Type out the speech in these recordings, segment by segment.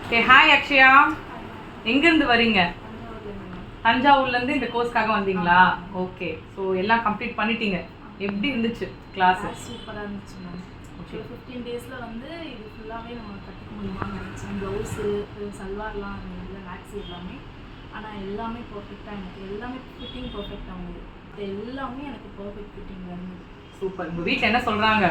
Okay hi Akshaya, எங்கேருந்து வரீங்க? தஞ்சாவூர்லேருந்து இந்த கோர்ஸ்க்காக வந்தீங்களா? ஓகே, ஸோ எல்லாம் கம்ப்ளீட் பண்ணிட்டீங்க. எப்படி இருந்துச்சு கிளாஸ்? சூப்பராக இருந்துச்சு மேம். ஓகே, 15 டேஸில் வந்து இது ஃபுல்லாகவே நம்ம கற்றுக்க முடியுமான்னு நினச்சேன். ப்ளவுஸு, சல்வார்லாம் இல்லை, மேக்ஸி எல்லாமே. ஆனால் எல்லாமே பர்ஃபெக்டாக எனக்கு எல்லாமே ஃபிட்டிங் பர்ஃபெக்டாக இருந்தது. எல்லாமே எனக்கு பர்ஃபெக்ட் ஃபிட்டிங் இருந்தது. சூப்பர். உங்கள் வீட்டில் என்ன சொல்கிறாங்க?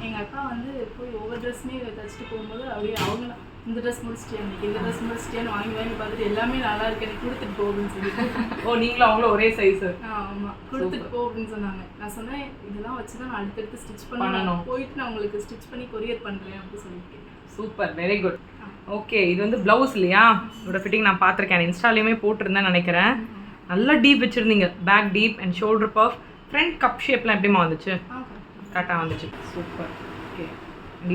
எங்கள் அக்கா வந்து போய் ஒவ்வொரு ட்ரெஸ்ஸுமே தைச்சிட்டு போகும்போது அப்படியே அவங்க இந்த ட்ரெஸ் முடிச்சிட்டேன், எனக்கு இந்த ட்ரெஸ் முடிச்சிட்டேன்னு வாங்கி பார்த்துட்டு எல்லாமே நல்லா இருக்கு, எனக்கு கொடுத்துட்டு போ அப்படின்னு சொல்லிட்டு. ஓ, நீங்களும் அவங்களும் ஒரே சைஸு? ஆமாம், கொடுத்துட்டு போ அப்படின்னு சொன்னாங்க. நான் சொன்னேன் இதெல்லாம் வச்சு தான் நான் அடுத்தடுத்து ஸ்டிச் பண்ணணும், போயிட்டு நான் உங்களுக்கு ஸ்டிச் பண்ணி கொரியர் பண்ணுறேன் அப்படின்னு சொல்லிட்டு. Super, very good. ஓகே, இது வந்து ப்ளவுஸ் இல்லையா? இதோட ஃபிட்டிங் நான் பார்த்துருக்கேன், இன்ஸ்டாலேயுமே போட்டிருந்தேன் நினைக்கிறேன். நல்லா டீப் வச்சுருந்தீங்க, back deep and shoulder puff. Front cup ஷேப்லாம் எப்படிமா வந்துச்சு? கரெக்டாக வந்துச்சு. சூப்பர். ஓகே,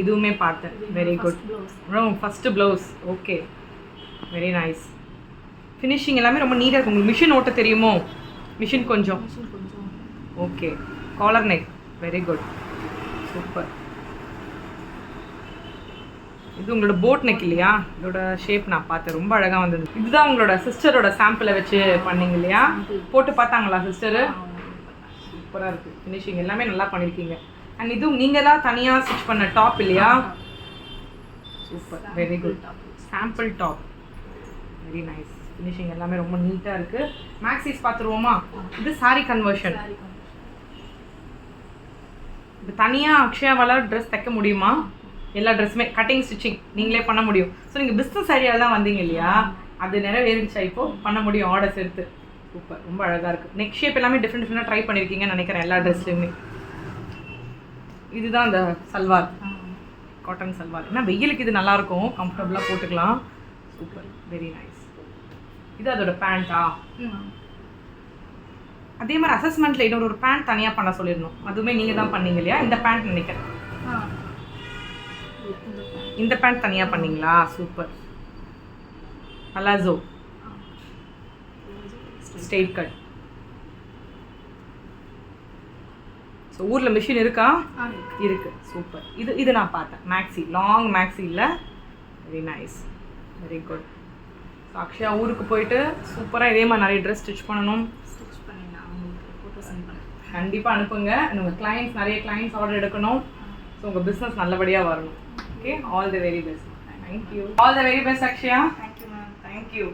இதுவுமே பார்த்தேன், very good. First blouse. Okay, very nice. Finishing எல்லாமே ரொம்ப நீட்டாக இருக்கும். உங்களுக்கு மிஷின் ஓட்ட தெரியுமோ? மிஷின் கொஞ்சம். Okay, collar neck, very good, super. இது உங்களோட போட் நெக் இல்லையா? இதோட ஷேப் நான் பார்த்தேன், ரொம்ப அழகாக வந்தது. இதுதான் உங்களோட சிஸ்டரோட சாம்பிளை வச்சு பண்ணீங்க இல்லையா? போட்டு பார்த்தாங்களா சிஸ்டரு? சூப்பராக இருக்குது, ஃபினிஷிங் எல்லாமே நல்லா பண்ணியிருக்கீங்க. அண்ட் இதுவும் நீங்கள் தான் தனியாக ஸ்டிச் பண்ண டாப் இல்லையா? Super, very good. Sample top, very nice. Finishing எல்லாமே ரொம்ப நீட்டாக இருக்குது. மேக்ஸிஸ் பார்த்துருவோமா? இது சாரி கன்வர்ஷன். இப்போ தனியாக அக்ஷயாவால் ட்ரெஸ் தைக்க முடியுமா? எல்லா ட்ரெஸ்ஸுமே கட்டிங் ஸ்டிச்சிங் நீங்களே பண்ண முடியும். ஸோ நீங்கள் பிஸ்னஸ் ஐடியாவில் தான் வந்தீங்க இல்லையா? அது நிறைவேறிச்சா? இப்போது பண்ண முடியும் ஆர்டர்ஸ் எடுத்து. சூப்பர், ரொம்ப அழகாக இருக்குது. நெக் ஷேப் எல்லாமே டிஃப்ரெண்ட்டாக ட்ரை பண்ணியிருக்கீங்கன்னு நினைக்கிறேன் எல்லா ட்ரெஸ்லையுமே. இதுதான் அந்த சல்வார், காட்டன் சல்வார். ஏன்னா வெயிலுக்கு இது நல்லாயிருக்கும், கம்ஃபர்டபுளாக போட்டுக்கலாம். Super, very nice. இது அதோட பேண்ட்டா? அதே மாதிரி அசஸ்மெண்ட்டில் இன்னொரு பேண்ட் தனியாக பண்ண சொல்லிடணும், அதுவுமே நீங்கள் தான் பண்ணீங்க இல்லையா? இந்த பேண்ட் நினைக்கிறேன், இந்த பேண்ட் தனியாக பண்ணீங்களா? Super. Palazzo straight cut. So ஊரில் மிஷின் இருக்கா? இருக்கு. சூப்பர். இது நான் பார்த்தேன், மேக்ஸி, லாங் மேக்ஸி இல்லை, very nice, very good. So Akshaya ஊருக்கு போயிட்டு சூப்பராக இதே மாதிரி நிறைய ட்ரெஸ் ஸ்டிச் பண்ணணும். ஸ்டிச் பண்ணி நான் உங்களுக்கு ஃபோட்டோ சென்ட் பண்ணுறேன், கண்டிப்பாக அனுப்புங்க. உங்கள் கிளைண்ட்ஸ் நிறைய கிளைண்ட்ஸ் ஆர்டர் எடுக்கணும். ஸோ உங்கள் பிஸ்னஸ் நல்லபடியாக வரணும். Okay, all the very best. Thank you. All the very best Akshaya. Thank you ma'am. Thank you.